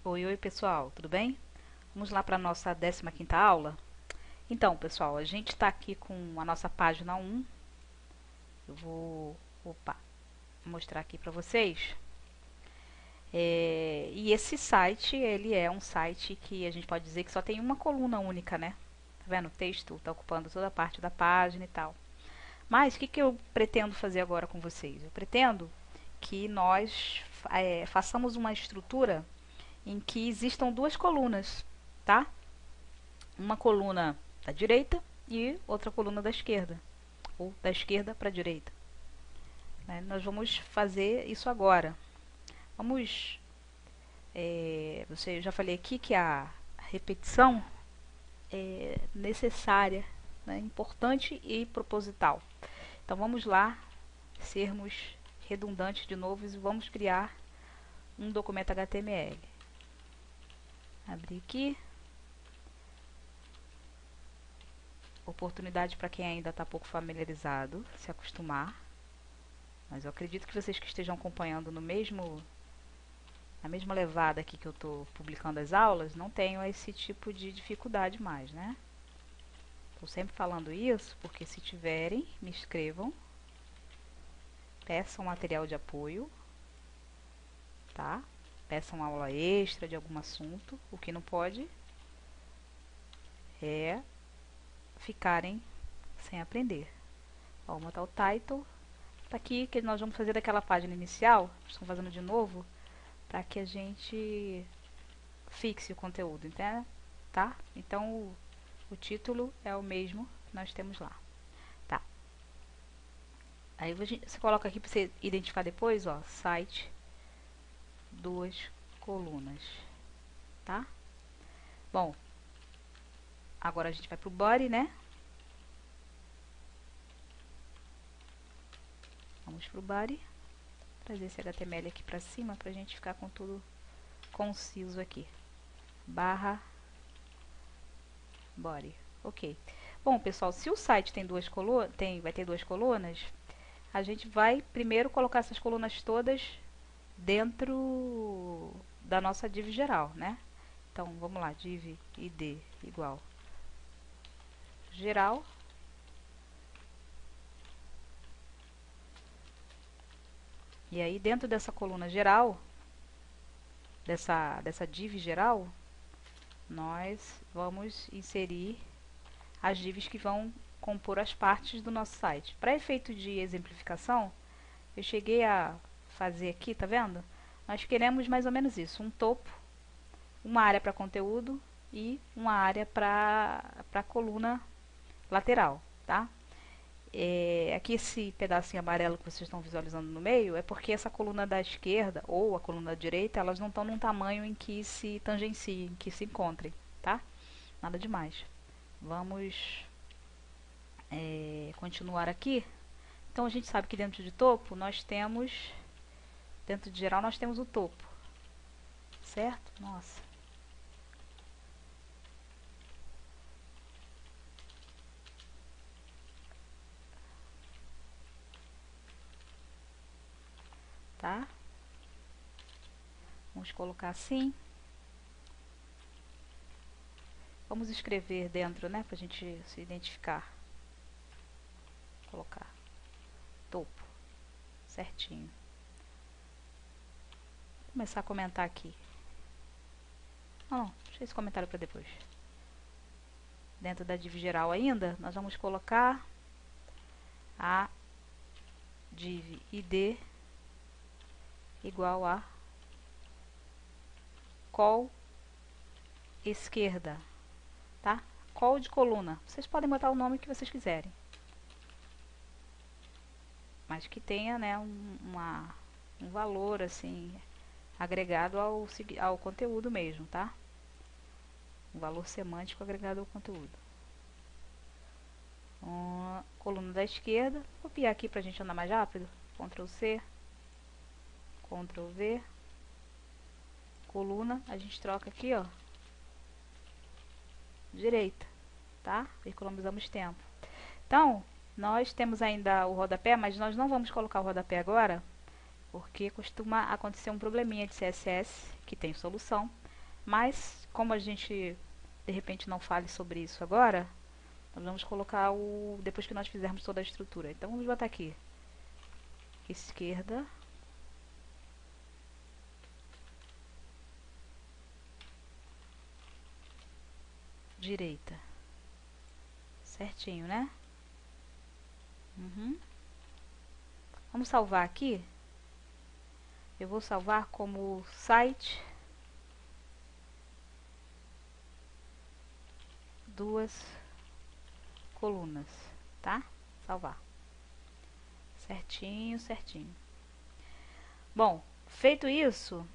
Oi, oi pessoal, tudo bem? Vamos lá para a nossa 15ª aula? Então, pessoal, a gente está aqui com a nossa página 1. Eu vou, mostrar aqui para vocês. E esse site, ele é um site que a gente pode dizer que só tem uma coluna única, né? Tá vendo? O texto está ocupando toda a parte da página e tal. Mas o que eu pretendo fazer agora com vocês? Eu pretendo que nós façamos uma estrutura em que existam duas colunas, tá? Uma coluna da direita e outra coluna da esquerda, ou da esquerda para a direita. Né? Nós vamos fazer isso agora. Vamos, eu já falei aqui que a repetição é necessária, né? Importante e proposital. Então vamos lá, sermos redundantes de novo e vamos criar um documento HTML. Abrir aqui. Oportunidade para quem ainda está pouco familiarizado, se acostumar. Mas eu acredito que vocês que estejam acompanhando na mesma levada aqui que eu estou publicando as aulas, não tenham esse tipo de dificuldade mais, né? Estou sempre falando isso, porque se tiverem, me escrevam. Peçam material de apoio, tá? Peçam aula extra de algum assunto. O que não pode é ficarem sem aprender. Vamos botar o title. Tá aqui que nós vamos fazer daquela página inicial. Estamos fazendo de novo para que a gente fixe o conteúdo, entende? Tá? Então o título é o mesmo que nós temos lá. Tá. Aí você coloca aqui para você identificar depois, ó, site, duas colunas, tá? Bom, agora a gente vai pro body, né? Vamos pro body. Trazer esse HTML aqui pra cima pra gente ficar com tudo conciso aqui. Barra body. Ok. Bom, pessoal, se o site tem vai ter duas colunas, a gente vai primeiro colocar essas colunas todas dentro da nossa div geral, né? Então, vamos lá, div id igual geral. E aí, dentro dessa coluna geral, dessa div geral, nós vamos inserir as divs que vão compor as partes do nosso site. Para efeito de exemplificação, eu cheguei a fazer aqui, tá vendo? Nós queremos mais ou menos isso, um topo, uma área para conteúdo e uma área para coluna lateral, tá? Aqui esse pedacinho amarelo que vocês estão visualizando no meio é porque essa coluna da esquerda ou a coluna da direita, elas não estão num tamanho em que se tangenciem, em que se encontrem, tá? Nada demais. Vamos continuar aqui. Então a gente sabe que dentro de topo nós temos, dentro de geral nós temos o topo, certo? Nossa. Tá? Vamos colocar assim. Vamos escrever dentro, né, pra gente se identificar. Colocar topo, certinho. Vou começar a comentar aqui. Não, deixa esse comentário para depois. Dentro da div geral ainda, nós vamos colocar a div id igual a col esquerda, tá? Col de coluna. Vocês podem botar o nome que vocês quiserem, mas que tenha, né, um valor assim agregado ao conteúdo mesmo, tá? Um valor semântico agregado ao conteúdo. Coluna da esquerda, vou copiar aqui pra gente andar mais rápido. Ctrl C, Ctrl V. Coluna, a gente troca aqui, ó, direita, tá? Economizamos tempo. Então, nós temos ainda o rodapé, mas nós não vamos colocar o rodapé agora, porque costuma acontecer um probleminha de CSS, que tem solução, Mas, como a gente de repente não fale sobre isso agora, nós vamos colocar depois que nós fizermos toda a estrutura. Então vamos botar aqui, esquerda, direita, certinho, né? Vamos salvar aqui. Eu vou salvar como site, duas colunas, tá? Salvar. Certinho, certinho. Bom, feito isso,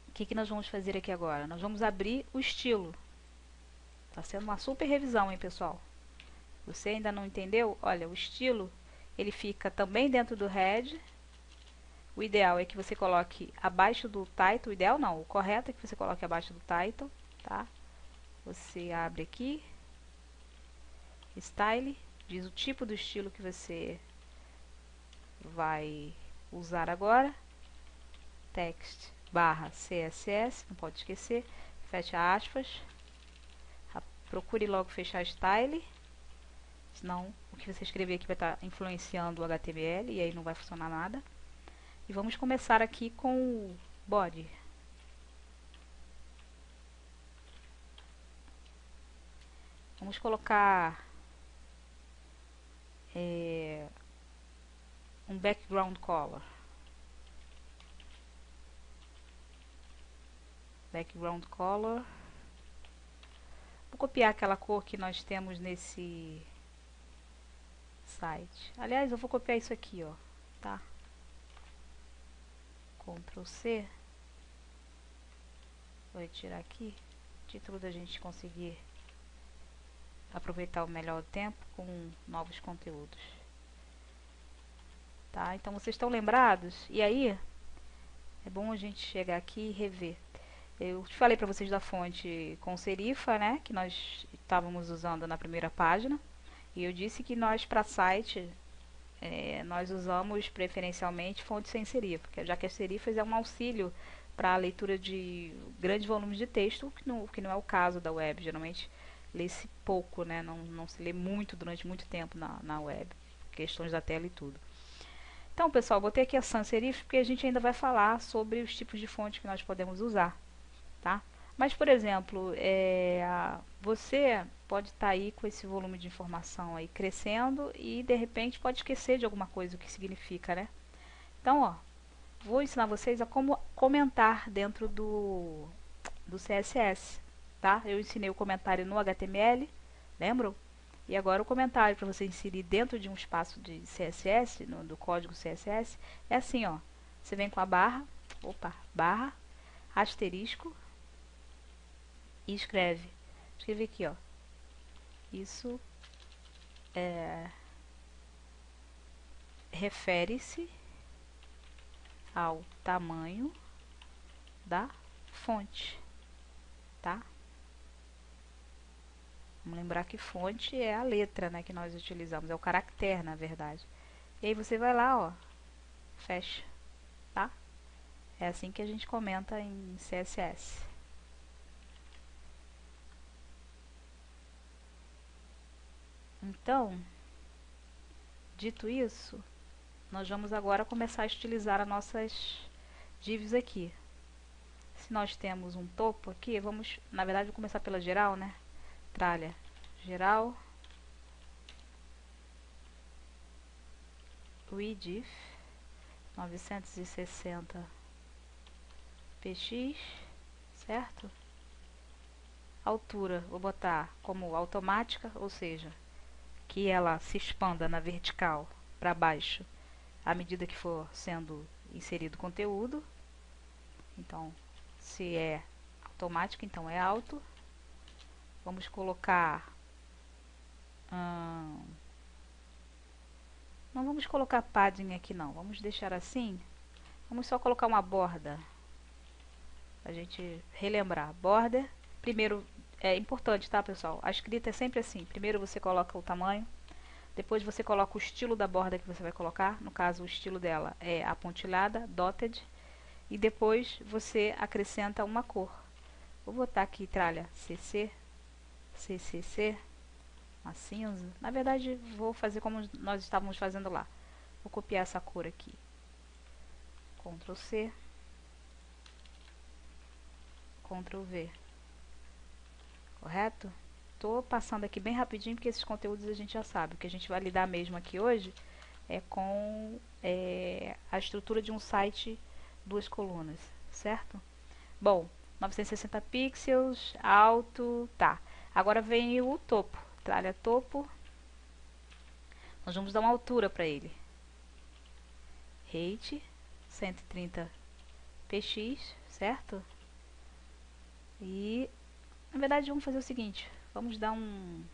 o que nós vamos fazer aqui agora? Nós vamos abrir o estilo. Tá sendo uma super revisão, hein, pessoal? Você ainda não entendeu? Olha, o estilo, ele fica também dentro do head. O ideal é que você coloque abaixo do title. O ideal não, o correto é que você coloque abaixo do title, tá? Você abre aqui, style, diz o tipo do estilo que você vai usar agora. Text barra CSS, não pode esquecer, fecha aspas. Procure logo fechar style, senão o que você escrever aqui vai estar influenciando o HTML e aí não vai funcionar nada. E vamos começar aqui com o body. Vamos colocar um background color. Background color. Vou copiar aquela cor que nós temos nesse site. Aliás, eu vou copiar isso aqui, ó, tá? Ctrl C. Vou retirar aqui. Título da gente conseguir aproveitar o melhor tempo com novos conteúdos. Tá? Então vocês estão lembrados? E aí, é bom a gente chegar aqui e rever. Eu te falei para vocês da fonte com serifa, né, que nós estávamos usando na primeira página. E eu disse que nós, para site, nós usamos preferencialmente fonte sem serifa, porque já que as serifas é um auxílio para a leitura de grandes volumes de texto, que não é o caso da web. Geralmente lê-se pouco, né, não se lê muito durante muito tempo na web, questões da tela e tudo. Então, pessoal, botei aqui a sans serif porque a gente ainda vai falar sobre os tipos de fonte que nós podemos usar. Tá? Mas, por exemplo, você pode estar aí com esse volume de informação aí crescendo e de repente pode esquecer de alguma coisa, o que significa, né? Então, ó, vou ensinar vocês a como comentar dentro do CSS, tá? Eu ensinei o comentário no HTML, lembram? E agora o comentário para você inserir dentro de um espaço de CSS, do código CSS, é assim, ó. Você vem com a barra, asterisco, e escreve aqui, ó, isso refere-se ao tamanho da fonte, tá? Vamos lembrar que fonte é a letra, né, que nós utilizamos, é o caractere, na verdade. E aí você vai lá, ó, fecha, tá? É assim que a gente comenta em CSS. Então, dito isso, nós vamos agora começar a estilizar as nossas divs aqui. Se nós temos um topo aqui, vamos, na verdade, vou começar pela geral, né? Tralha, geral, width 960 px, certo? Altura, vou botar como automática, ou seja, que ela se expanda na vertical para baixo à medida que for sendo inserido conteúdo. Então, se é automático, então é alto. Vamos colocar não vamos colocar padding aqui não, vamos deixar assim. Vamos só colocar uma borda a gente relembrar. Border, primeiro, é importante, tá, pessoal? A escrita é sempre assim. Primeiro você coloca o tamanho, depois você coloca o estilo da borda que você vai colocar. No caso, o estilo dela é apontilhada, dotted, e depois você acrescenta uma cor. Vou botar aqui tralha CC, CCC, uma cinza. Na verdade, vou fazer como nós estávamos fazendo lá. Vou copiar essa cor aqui. Ctrl C, Ctrl V. Correto? Tô passando aqui bem rapidinho porque esses conteúdos a gente já sabe. O que a gente vai lidar mesmo aqui hoje é com a estrutura de um site, 2 colunas, certo? Bom, 960 pixels, alto, tá. Agora vem o topo, tralha topo. Nós vamos dar uma altura para ele. Height, 130 px, certo? E, na verdade, vamos fazer o seguinte. Vamos dar um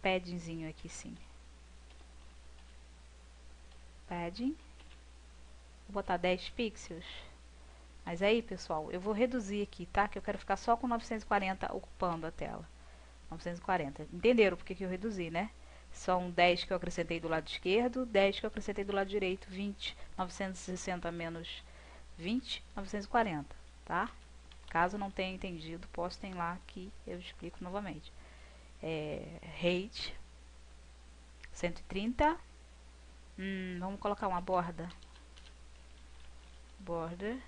paddingzinho aqui, sim. Padding. Vou botar 10 pixels. Mas aí, pessoal, eu vou reduzir aqui, tá? Que eu quero ficar só com 940 ocupando a tela. 940. Entenderam por que eu reduzi, né? São 10 que eu acrescentei do lado esquerdo, 10 que eu acrescentei do lado direito, 20. 960 menos 20, 940, tá? Caso não tenha entendido, postem lá que eu explico novamente. Height 130. Vamos colocar uma borda. Border.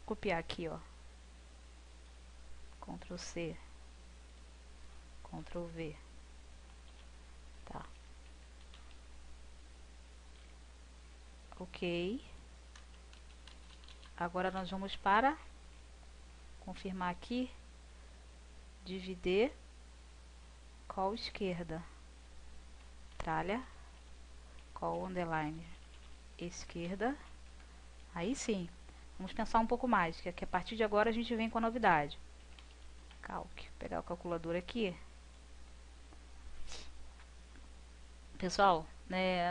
Copiar aqui, ó. Ctrl C, Ctrl V. Tá. Ok. Agora nós vamos para confirmar aqui. Dividir. Call esquerda. Tralha. Call underline esquerda. Aí sim. Vamos pensar um pouco mais, que a partir de agora a gente vem com a novidade. Calc. Pegar o calculador aqui. Pessoal,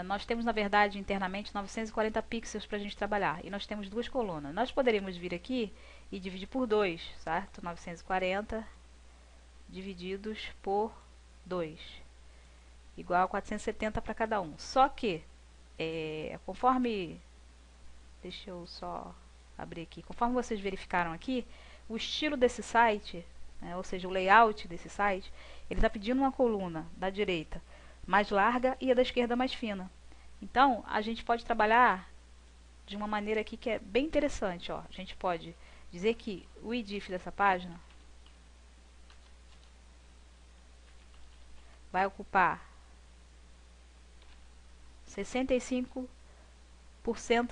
nós temos na verdade internamente 940 pixels para a gente trabalhar. E nós temos 2 colunas. Nós poderíamos vir aqui e dividir por 2, certo? 940 divididos por 2. Igual a 470 para cada um. Só que, conforme... Deixa eu só abrir aqui. Conforme vocês verificaram aqui, o estilo desse site, ou seja, o layout desse site, ele está pedindo uma coluna da direita mais larga e a da esquerda mais fina. Então, a gente pode trabalhar de uma maneira aqui que é bem interessante. Ó. A gente pode dizer que o IDIF dessa página vai ocupar 65%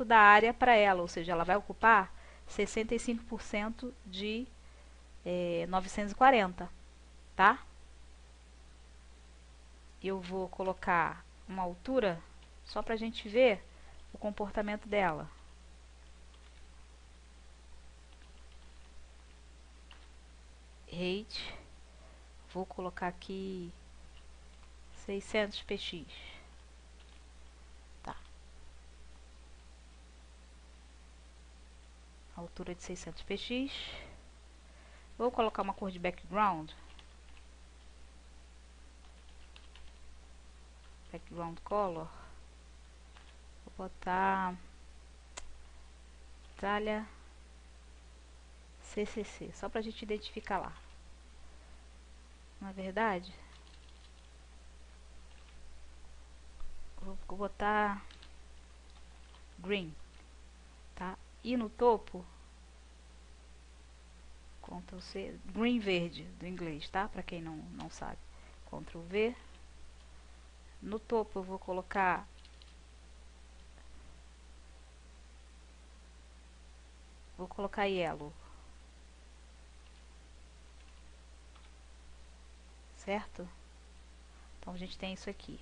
da área para ela, ou seja, ela vai ocupar 65% de 940, tá? Eu vou colocar uma altura só para a gente ver o comportamento dela. Height, vou colocar aqui 600 px. Tá. Altura de 600 px. Vou colocar uma cor de background. Background color. Vou botar tralha CCC, só pra gente identificar lá. Na verdade, vou botar green, tá? E no topo, Ctrl C, green verde do inglês, tá? Pra quem não sabe. Ctrl V. No topo eu vou colocar yellow, certo? Então a gente tem isso aqui.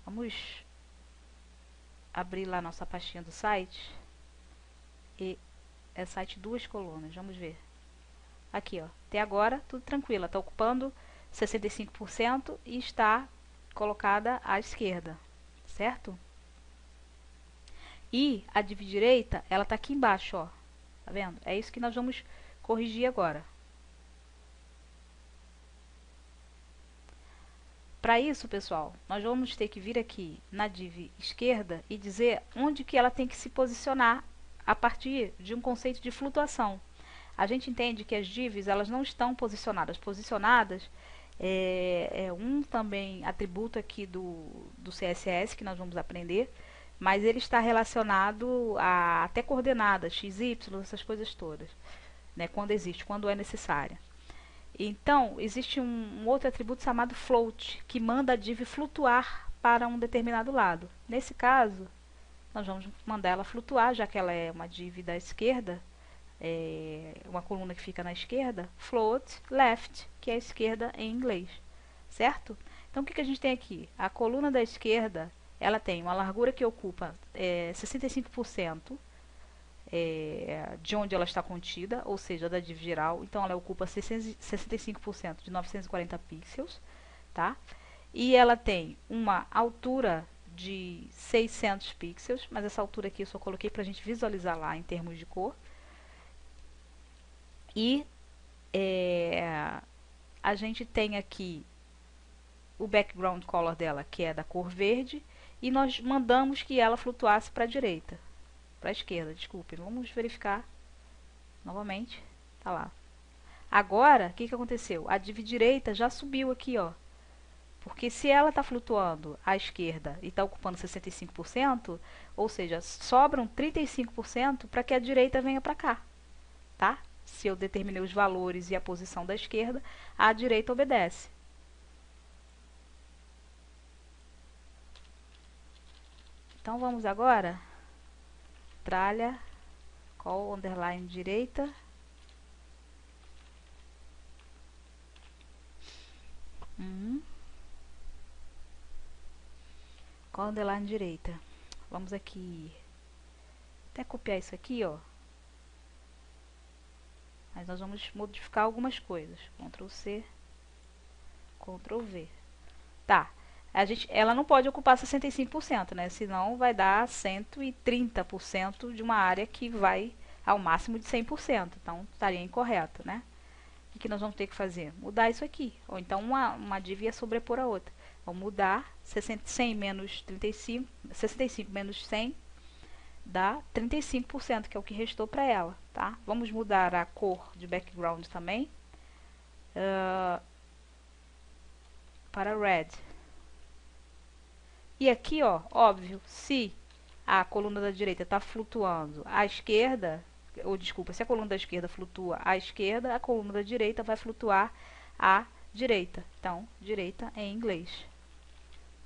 Vamos abrir lá nossa pastinha do site. E é site 2 colunas, vamos ver. Aqui, ó, até agora tudo tranquilo, está ocupando 65% e está colocada à esquerda, certo? E a de direita, ela está aqui embaixo, ó. Tá vendo? É isso que nós vamos corrigir agora. Para isso, pessoal, nós vamos ter que vir aqui na div esquerda e dizer onde que ela tem que se posicionar a partir de um conceito de flutuação. A gente entende que as divs elas não estão posicionadas. Posicionadas é um também atributo aqui do CSS que nós vamos aprender, mas ele está relacionado a até coordenadas, x, y, essas coisas todas, né, quando é necessária. Então, existe um outro atributo chamado float, que manda a div flutuar para um determinado lado. Nesse caso, nós vamos mandar ela flutuar, já que ela é uma div da esquerda, uma coluna que fica na esquerda, float left, que é a esquerda em inglês, certo? Então, o que a gente tem aqui? A coluna da esquerda, ela tem uma largura que ocupa 65%, de onde ela está contida, ou seja, da div geral. Então, ela ocupa 65% de 940 pixels, tá? E ela tem uma altura de 600 pixels, mas essa altura aqui eu só coloquei para a gente visualizar lá em termos de cor. E a gente tem aqui o background color dela, que é da cor verde, e nós mandamos que ela flutuasse para a direita, para a esquerda, desculpe. Vamos verificar novamente, tá lá. Agora, o que aconteceu? A div direita já subiu aqui, ó. Porque se ela está flutuando à esquerda e está ocupando 65%, ou seja, sobram 35% para que a direita venha para cá, tá? Se eu determinei os valores e a posição da esquerda, a direita obedece. Então, vamos agora, tralha, call, underline direita. Call, underline direita. Vamos aqui, até copiar isso aqui, ó. Mas nós vamos modificar algumas coisas. Ctrl C, Ctrl V. Tá. Ela não pode ocupar 65%, né? Senão vai dar 130% de uma área que vai ao máximo de 100%. Então, estaria incorreto, né? O que nós vamos ter que fazer? Mudar isso aqui. Ou então, uma div ia sobrepor a outra. Vamos mudar 100 menos 35, 65 menos 100 dá 35%, que é o que restou para ela, tá? Vamos mudar a cor de background também para red. E aqui, ó, óbvio, se a coluna da direita está flutuando à esquerda, ou desculpa, se a coluna da esquerda flutua à esquerda, a coluna da direita vai flutuar à direita. Então, direita em inglês.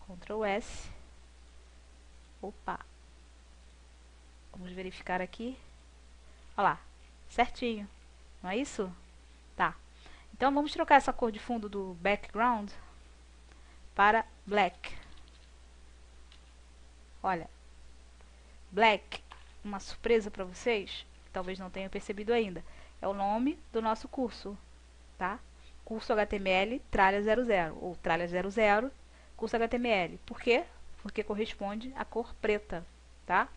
Ctrl S. Opa! Vamos verificar aqui. Olha lá, certinho. Não é isso? Tá. Então, vamos trocar essa cor de fundo do background para black. Olha, black, uma surpresa para vocês, que talvez não tenham percebido ainda, é o nome do nosso curso, tá? Curso HTML Tralha 00, ou Tralha 00, curso HTML. Por quê? Porque corresponde à cor preta, tá?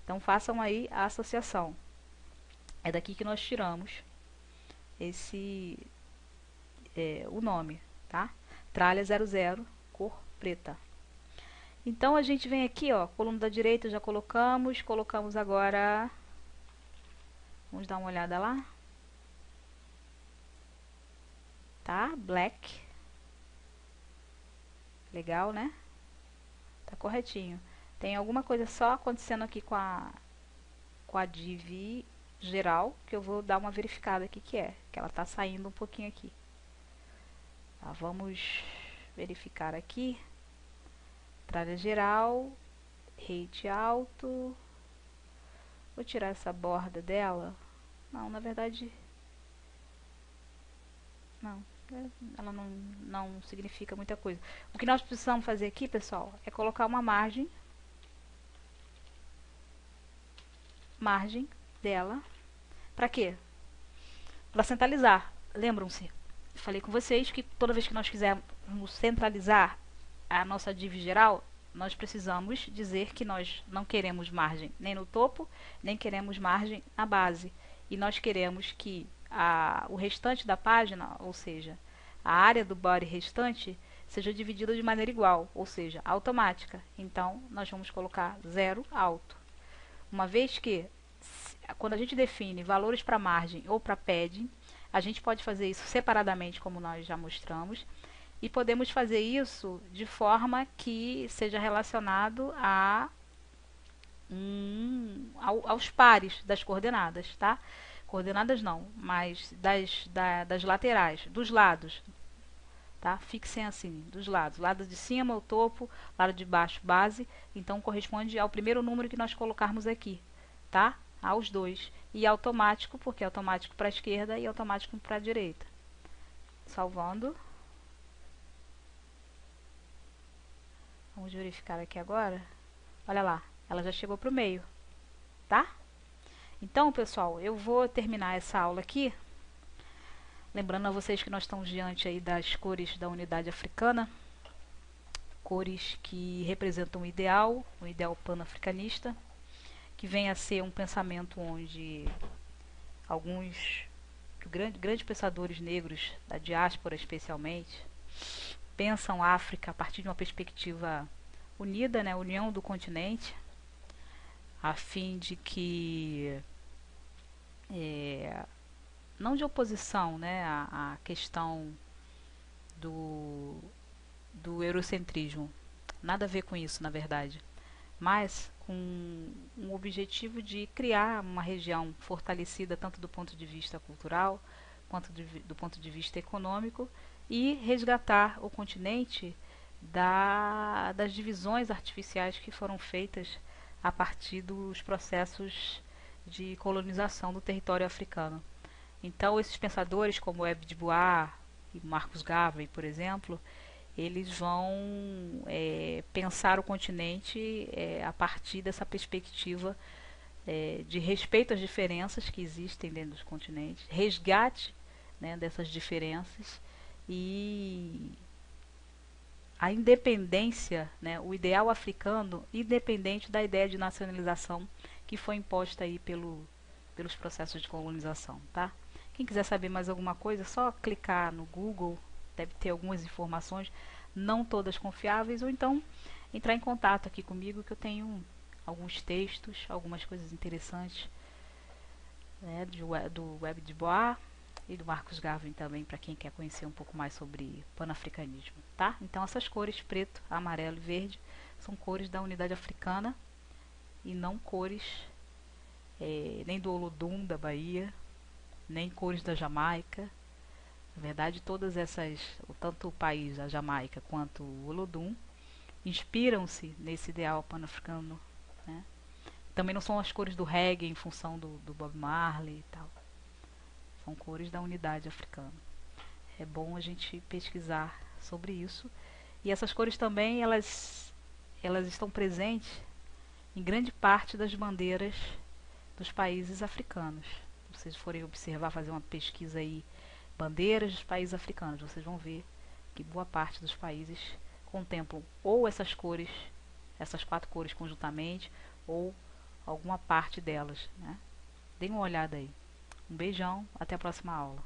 Então, façam aí a associação. É daqui que nós tiramos o nome, tá? Tralha 00, cor preta. Então, a gente vem aqui, ó, coluna da direita já colocamos agora, vamos dar uma olhada lá, tá? Black, legal, né? Tá corretinho. Tem alguma coisa só acontecendo aqui com a div geral, que eu vou dar uma verificada aqui que ela tá saindo um pouquinho aqui. Tá, vamos verificar aqui. Tralha geral, height alto. Vou tirar essa borda dela. Não, na verdade, não. Ela não significa muita coisa. O que nós precisamos fazer aqui, pessoal, é colocar uma margem dela. Para quê? Para centralizar. Lembram-se? Falei com vocês que toda vez que nós quisermos centralizar a nossa div geral, nós precisamos dizer que nós não queremos margem nem no topo, nem queremos margem na base. E nós queremos que o restante da página, ou seja, a área do body restante, seja dividida de maneira igual, ou seja, automática. Então, nós vamos colocar 0 alto. Uma vez que quando a gente define valores para margem ou para padding, a gente pode fazer isso separadamente, como nós já mostramos, e podemos fazer isso de forma que seja relacionado aos pares das coordenadas, tá? Coordenadas não, mas das laterais, dos lados, tá? Fixem assim, dos lados. Lado de cima, o topo, lado de baixo, base. Então, corresponde ao primeiro número que nós colocarmos aqui, tá? Aos dois. E automático, porque é automático para a esquerda e automático para a direita. Salvando. Vamos verificar aqui agora. Olha lá, ela já chegou para o meio, tá? Então, pessoal, eu vou terminar essa aula aqui. Lembrando a vocês que nós estamos diante aí das cores da unidade africana. Cores que representam um ideal pan-africanista, que vem a ser um pensamento onde alguns grandes pensadores negros, da diáspora especialmente, pensam a África a partir de uma perspectiva unida, né, união do continente, a fim de que não de oposição, né, à questão do eurocentrismo, nada a ver com isso, na verdade, mas com um objetivo de criar uma região fortalecida tanto do ponto de vista cultural quanto do ponto de vista econômico e resgatar o continente das divisões artificiais que foram feitas a partir dos processos de colonização do território africano. Então, esses pensadores como Webb de Bois e Marcus Garvey, por exemplo, eles vão pensar o continente a partir dessa perspectiva de respeito às diferenças que existem dentro dos continentes, resgate, né, dessas diferenças e a independência, né, o ideal africano independente da ideia de nacionalização que foi imposta aí pelos processos de colonização, tá? Quem quiser saber mais alguma coisa, é só clicar no Google, deve ter algumas informações, não todas confiáveis, ou então entrar em contato aqui comigo que eu tenho alguns textos, algumas coisas interessantes, né, do Webb de Bois e do Marcus Garvey também, para quem quer conhecer um pouco mais sobre panafricanismo, tá? Então essas cores, preto, amarelo e verde, são cores da unidade africana e não cores nem do Olodum da Bahia, nem cores da Jamaica. Na verdade, todas essas, tanto o país, a Jamaica, quanto o Olodum, inspiram-se nesse ideal pan-africano, né? Também não são as cores do reggae em função do Bob Marley e tal. São cores da unidade africana. É bom a gente pesquisar sobre isso. E essas cores também, elas estão presentes em grande parte das bandeiras dos países africanos. Se vocês forem observar, fazer uma pesquisa aí, bandeiras dos países africanos, vocês vão ver que boa parte dos países contemplam ou essas cores, essas 4 cores conjuntamente, ou alguma parte delas, né? Deem uma olhada aí. Um beijão, até a próxima aula.